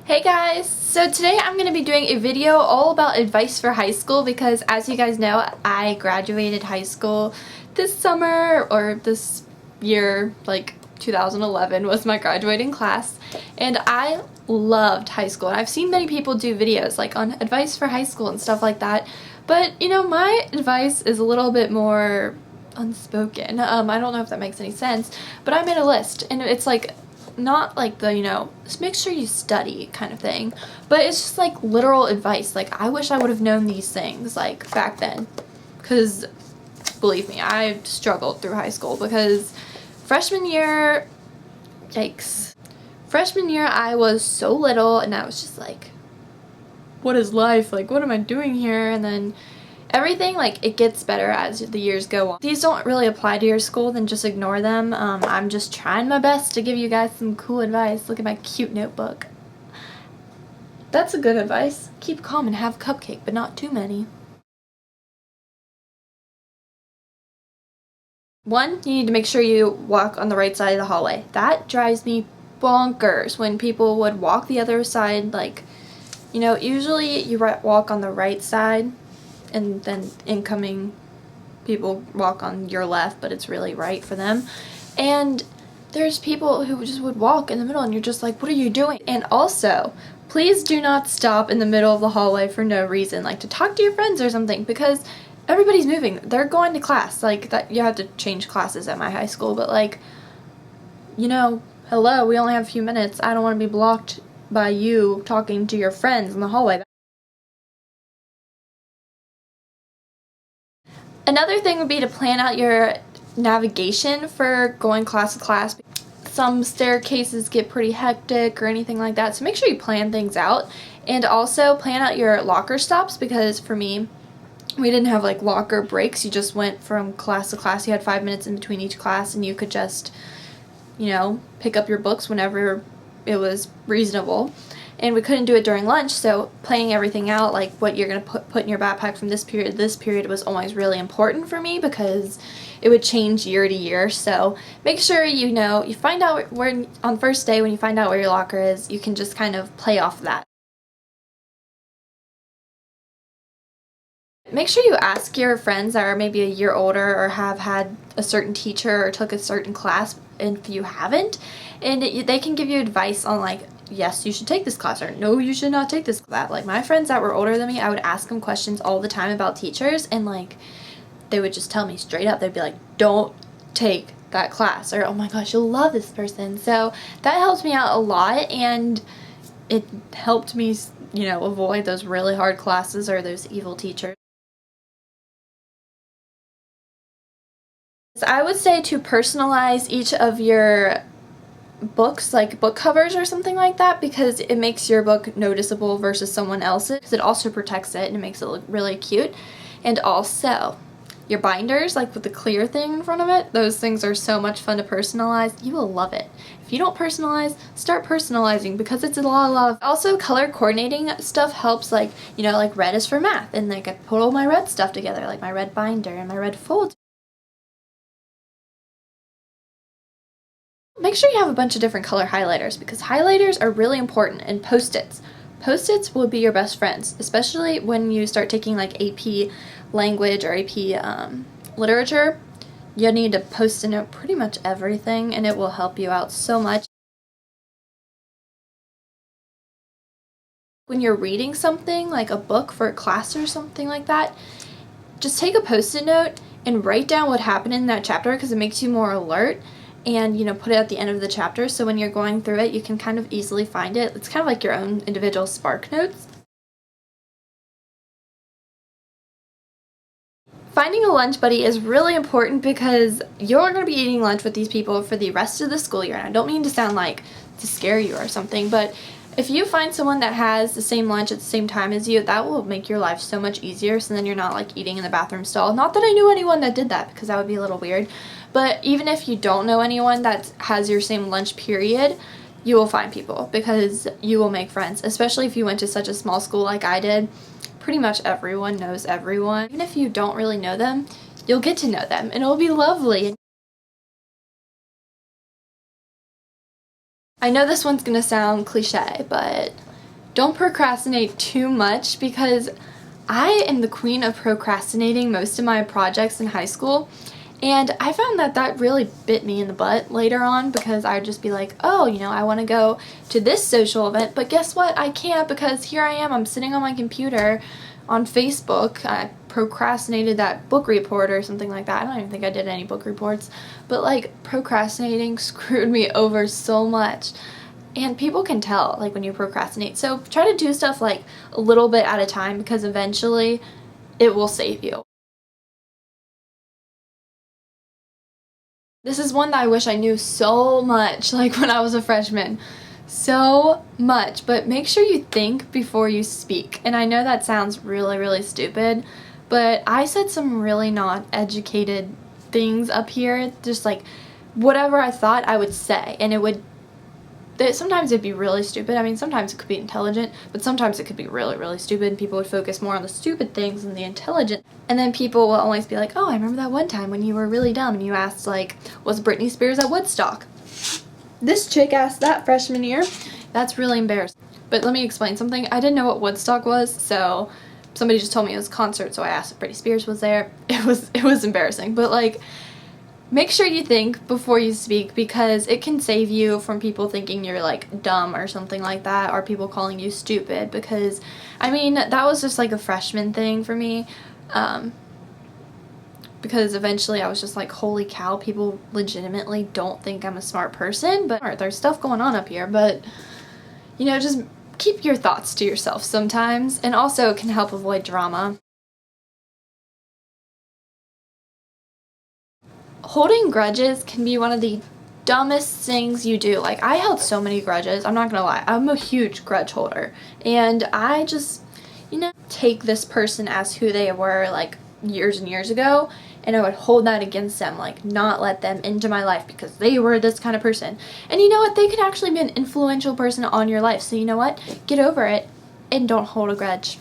Hey guys! So today I'm going to be doing a video all about advice for high school because as you guys know, I graduated high school this summer, or this year, like 2011 was my graduating class, and I loved high school. And I've seen many people do videos like on advice for high school and stuff like that, but you know, my advice is a little bit more unspoken. I don't know if that makes any sense, but I made a list and it's like not like the, just make sure you study kind of thing, but it's just like literal advice. Like, I wish I would have known these things like back then, because believe me, I struggled through high school because freshman year, yikes. Freshman year I was so little and I was just like, what is life? Like, what am I doing here? And then everything, like, it gets better as the years go on. These don't really apply to your school, then just ignore them. I'm just trying my best to give you guys some cool advice. Look at my cute notebook. That's a good advice. Keep calm and have cupcake, but not too many. One, you need to make sure you walk on the right side of the hallway. That drives me bonkers when people would walk the other side. Like, usually you walk on the right side, and then incoming people walk on your left, but it's really right for them. And there's people who just would walk in the middle and you're just like, what are you doing? And also, please do not stop in the middle of the hallway for no reason, like to talk to your friends or something, because everybody's moving. They're going to class. Like, that, you have to change classes at my high school, but like, hello, we only have a few minutes. I don't want to be blocked by you talking to your friends in the hallway. Another thing would be to plan out your navigation for going class to class. Some staircases get pretty hectic or anything like that, so make sure you plan things out. And also plan out your locker stops, because for me, we didn't have like locker breaks. You just went from class to class. You had 5 minutes in between each class and you could just, pick up your books whenever it was reasonable. And we couldn't do it during lunch, so planning everything out, like what you're going to put in your backpack from this period to this period, was always really important for me because it would change year to year. So make sure you find out where, on first day when you find out where your locker is, you can just kind of play off that. Make sure you ask your friends that are maybe a year older or have had a certain teacher or took a certain class, if you haven't, and they can give you advice on like, yes, you should take this class, or no, you should not take this class. Like, my friends that were older than me, I would ask them questions all the time about teachers, and like, they would just tell me straight up. They'd be like, don't take that class, or oh my gosh, you'll love this person. So that helped me out a lot, and it helped me, avoid those really hard classes or those evil teachers. I would say to personalize each of your books, like book covers or something like that, because it makes your book noticeable versus someone else's, because it also protects it and it makes it look really cute. And also your binders, like with the clear thing in front of it, those things are so much fun to personalize. You will love it. If you don't personalize, start personalizing, because it's a lot of love. Also, color coordinating stuff helps, like, like red is for math, and like I put all my red stuff together, like my red binder and my red folds. Make sure you have a bunch of different color highlighters, because highlighters are really important, and post-its. Post-its will be your best friends, especially when you start taking like AP language or AP literature. You need to post-it note pretty much everything, and it will help you out so much. When you're reading something, like a book for a class or something like that, just take a post-it note and write down what happened in that chapter, because it makes you more alert. And put it at the end of the chapter, so when you're going through it, you can kind of easily find it. It's kind of like your own individual spark notes. Finding a lunch buddy is really important, because you're going to be eating lunch with these people for the rest of the school year. And I don't mean to sound like to scare you or something, but if you find someone that has the same lunch at the same time as you, that will make your life so much easier, so then you're not like eating in the bathroom stall. Not that I knew anyone that did that, because that would be a little weird. But even if you don't know anyone that has your same lunch period, you will find people, because you will make friends, especially if you went to such a small school like I did. Pretty much everyone knows everyone. Even if you don't really know them, you'll get to know them, and it'll be lovely. I know this one's gonna sound cliche, but don't procrastinate too much, because I am the queen of procrastinating most of my projects in high school, and I found that that really bit me in the butt later on, because I'd just be like, oh, you know, I want to go to this social event, but guess what? I can't, because here I am, I'm sitting on my computer on Facebook. I procrastinated that book report or something like that. I don't even think I did any book reports, but like procrastinating screwed me over so much. And people can tell, like, when you procrastinate. So try to do stuff like a little bit at a time, because eventually it will save you. This is one that I wish I knew so much, like when I was a freshman. So much. But make sure you think before you speak. And I know that sounds really, really stupid, but I said some really not educated things up here. Just like whatever I thought I would say. And it would sometimes it'd be really stupid. I mean, sometimes it could be intelligent, but sometimes it could be really, really stupid, and people would focus more on the stupid things than the intelligent. And then people will always be like, oh, I remember that one time when you were really dumb and you asked, like, was Britney Spears at Woodstock? This chick asked that freshman year. That's really embarrassing. But let me explain something. I didn't know what Woodstock was, so somebody just told me it was a concert, so I asked if Britney Spears was there. It was embarrassing, but like, make sure you think before you speak, because it can save you from people thinking you're like dumb or something like that, or people calling you stupid, because I mean, that was just like a freshman thing for me, because eventually I was just like, holy cow, people legitimately don't think I'm a smart person. But there's stuff going on up here, but you know, just keep your thoughts to yourself sometimes, and also it can help avoid drama. Holding grudges can be one of the dumbest things you do. Like, I held so many grudges, I'm not gonna lie. I'm a huge grudge holder, and I just, you know, take this person as who they were like years and years ago, and I would hold that against them, like not let them into my life because they were this kind of person. And you know what, they could actually be an influential person on your life, so you know what, get over it and don't hold a grudge.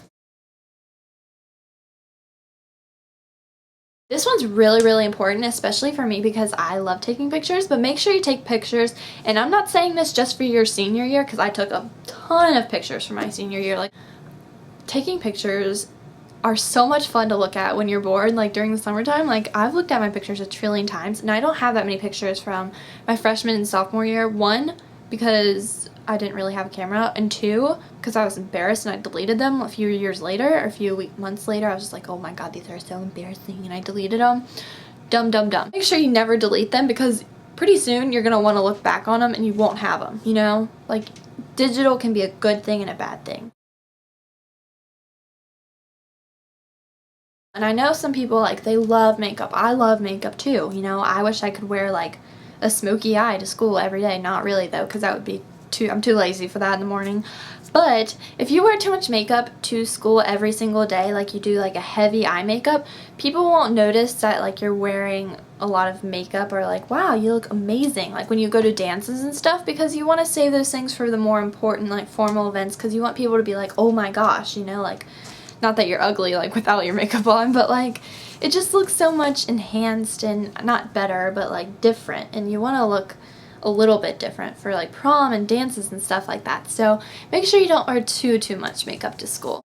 This one's really, really important, especially for me, because I love taking pictures, but make sure you take pictures, and I'm not saying this just for your senior year, because I took a ton of pictures for my senior year. Like, taking pictures are so much fun to look at when you're bored, like during the summertime. Like, I've looked at my pictures a trillion times, and I don't have that many pictures from my freshman and sophomore year. One, because I didn't really have a camera, and two, because I was embarrassed and I deleted them a few years later, or a few months later. I was just like, oh my god, these are so embarrassing, and I deleted them. Dumb, dumb, dumb. Make sure you never delete them, because pretty soon you're gonna want to look back on them and you won't have them, you know? Like, digital can be a good thing and a bad thing. And I know some people, like, they love makeup. I love makeup too, you know? I wish I could wear like a smoky eye to school every day. Not really though, because that would be I'm too lazy for that in the morning. But if you wear too much makeup to school every single day, like you do like a heavy eye makeup, people won't notice that like you're wearing a lot of makeup, or like, wow, you look amazing, like when you go to dances and stuff, because you want to save those things for the more important like formal events, because you want people to be like, oh my gosh, you know, like, not that you're ugly like without your makeup on, but like, it just looks so much enhanced, and not better, but like different, and you want to look a little bit different for like prom and dances and stuff like that. So make sure you don't wear too much makeup to school.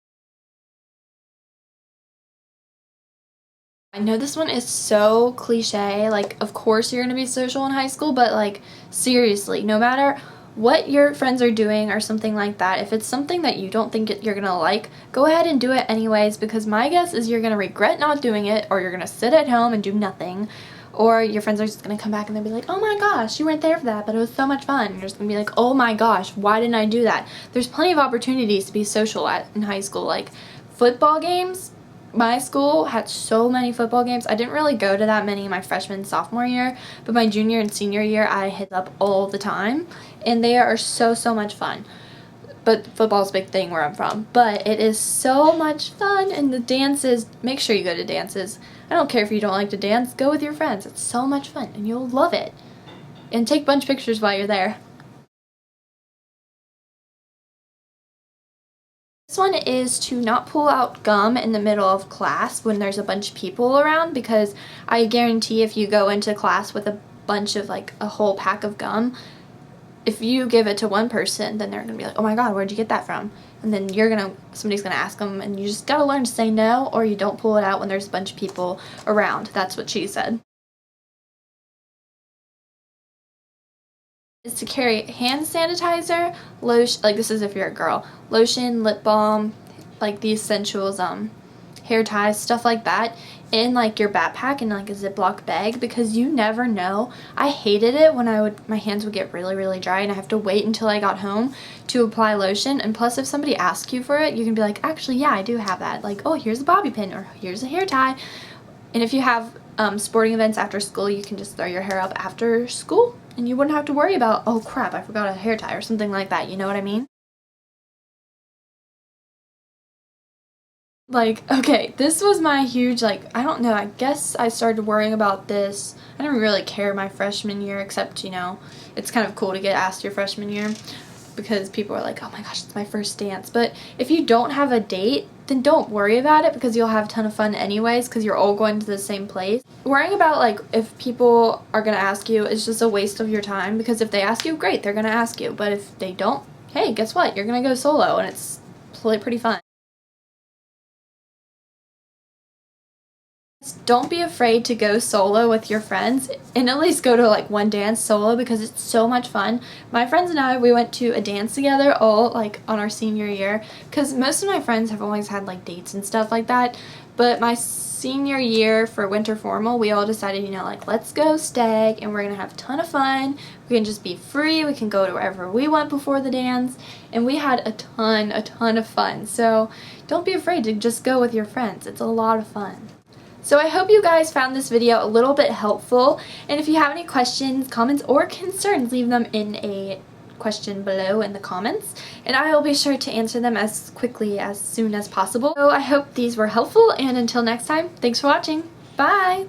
I know this one is so cliche, like of course you're gonna be social in high school, but like seriously, no matter what your friends are doing or something like that, if it's something that you don't think you're gonna like, go ahead and do it anyways, because my guess is you're gonna regret not doing it, or you're gonna sit at home and do nothing, or your friends are just gonna come back and they'll be like, oh my gosh, you weren't there for that, but it was so much fun. And you're just gonna be like, oh my gosh, why didn't I do that? There's plenty of opportunities to be social in high school, like football games. My school had so many football games. I didn't really go to that many my freshman and sophomore year, but my junior and senior year I hit up all the time, and they are so much fun. But football's a big thing where I'm from, but it is so much fun. And the dances, make sure you go to dances. I don't care if you don't like to dance, go with your friends. It's so much fun and you'll love it. And take a bunch of pictures while you're there. This one is to not pull out gum in the middle of class when there's a bunch of people around, because I guarantee if you go into class with a bunch of like a whole pack of gum, if you give it to one person, then they're gonna be like, oh my god, where'd you get that from? And then somebody's gonna ask them, and you just gotta learn to say no, or you don't pull it out when there's a bunch of people around. That's what she said. Is to carry hand sanitizer, lotion, like this is if you're a girl, lotion, lip balm, like the essentials, hair ties, stuff like that, in like your backpack in like a Ziploc bag, because you never know. I hated it when my hands would get really dry and I have to wait until I got home to apply lotion. And plus, if somebody asks you for it, you can be like, actually, yeah, I do have that. Like, oh, here's a bobby pin, or here's a hair tie. And if you have sporting events after school, you can just throw your hair up after school and you wouldn't have to worry about, oh crap, I forgot a hair tie or something like that. You know what I mean? Like, okay, this was my huge, like, I don't know, I guess I started worrying about this. I didn't really care my freshman year, except, you know, it's kind of cool to get asked your freshman year because people are like, oh my gosh, it's my first dance. But if you don't have a date, then don't worry about it, because you'll have a ton of fun anyways, because you're all going to the same place. Worrying about, like, if people are going to ask you is just a waste of your time, because if they ask you, great, they're going to ask you. But if they don't, hey, guess what? You're going to go solo, and it's pretty fun. Don't be afraid to go solo with your friends, and at least go to like one dance solo, because it's so much fun. My friends and I, we went to a dance together all like on our senior year, because most of my friends have always had like dates and stuff like that, but my senior year for winter formal, we all decided, you know, like, let's go stag and we're gonna have a ton of fun. We can just be free, we can go to wherever we want before the dance, and we had a ton of fun. So don't be afraid to just go with your friends. It's a lot of fun. So I hope you guys found this video a little bit helpful, and if you have any questions, comments, or concerns, leave them in a question below in the comments, and I will be sure to answer them as soon as possible. So I hope these were helpful, and until next time, thanks for watching. Bye!